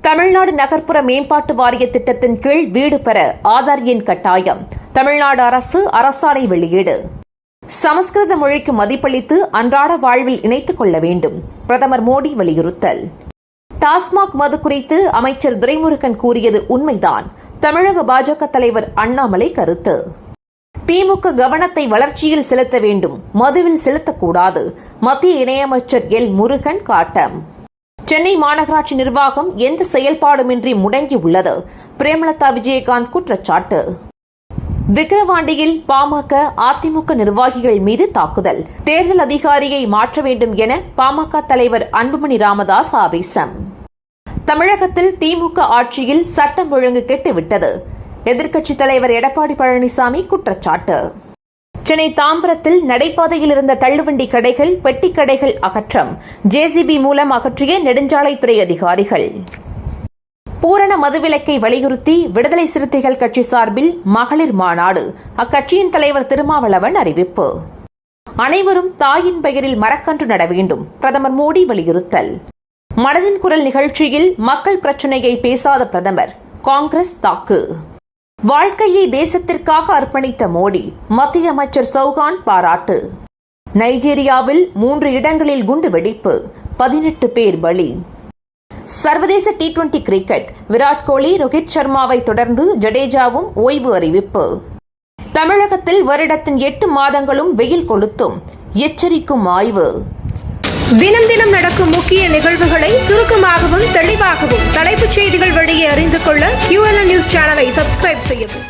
தமிழ்நாடு நகர்ப்புற மேம்பாட்டு வாரிய திட்டத்தின் கீழ் வீடு பெற ஆதார் எண் கட்டாயம். தமிழ்நாடு அரசு அரசாணை வெளியீடு. சமஸ்கிருத மொழிக்கு மதிப்பளித்து அன்றாட வாழ்வில் இணைத்துக் கொள்ள வேண்டும். பிரதமர் மோடி வலியுறுத்தல். டாஸ்மாக் மது குறித்து அமைச்சர் துரைமுருகன் கூறியது உண்மைதான். தமிழக பாஜக தலைவர் அண்ணாமலை கருத்து. திமுக கவனத்தை வளர்ச்சியில் செலுத்த வேண்டும், மதுவில் செலுத்தக்கூடாது. மத்திய இணையமைச்சர் எல் முருகன் காட்டம். சென்னை மாநகராட்சி நிர்வாகம் எந்த செயல்பாடுமின்றி முடங்கியுள்ளது. பிரேமலதா விஜயகாந்த் குற்றச்சாட்டு. விக்கிரவாண்டியில் பாமக அதிமுக நிர்வாகிகள் மீது தாக்குதல். தேர்தல் அதிகாரியை மாற்ற வேண்டும் என பாமக தலைவர் அன்புமணி ராமதாஸ் ஆவேசம். தமிழகத்தில் திமுக ஆட்சியில் சட்டம் ஒழுங்கு கெட்டுவிட்டது. எதிர்க்கட்சித் தலைவர் எடப்பாடி பழனிசாமி குற்றச்சாட்டு. சென்னை தாம்பரத்தில் நடைபாதையில் இருந்த தள்ளுவண்டி கடைகள், பெட்டி கடைகள் அகற்றம். ஜேசிபி மூலம் அகற்றிய நெடுஞ்சாலைத்துறை அதிகாரிகள். பூரண மதுவிலக்கை வலியுறுத்தி விடுதலை சிறுத்தைகள் கட்சி சார்பில் மகளிர் மாநாடு. அக்கட்சியின் தலைவர் திருமாவளவன் அறிவிப்பு. அனைவரும் தாயின் பெயரில் மரக்கன்று நட வேண்டும். பிரதமர் மோடி வலியுறுத்தல். மனதின் குரல் நிகழ்ச்சியில் மக்கள் பிரச்சினையை பேசாத பிரதமர். காங்கிரஸ் தாக்கு. வாழ்க்கையை தேசத்திற்காக அர்ப்பணித்த மோடி. மத்திய அமைச்சர் சௌகான் பாராட்டு. நைஜீரியாவில் 3 இடங்களில் குண்டு வெடிப்பு, 18 பேர் பலி. சர்வதேச T20 கிரிக்கெட். விராட் கோலி, ரோஹித் சர்மாவை தொடர்ந்து ஜடேஜாவும் ஓய்வு அறிவிப்பு. தமிழகத்தில் வருடத்தின் 8 மாதங்களும் வெயில் கொளுத்தும், எச்சரிக்கும் ஆய்வு. தினம் தினம் நடக்கும் முக்கிய நிகழ்வுகளை சுருக்கமாகவும் தெளிவாகவும் தலைப்புச் செய்திகள் வழியே அறிந்து கொள்ள QLN நியூஸ் சேனலை சப்ஸ்கிரைப் செய்யவும்.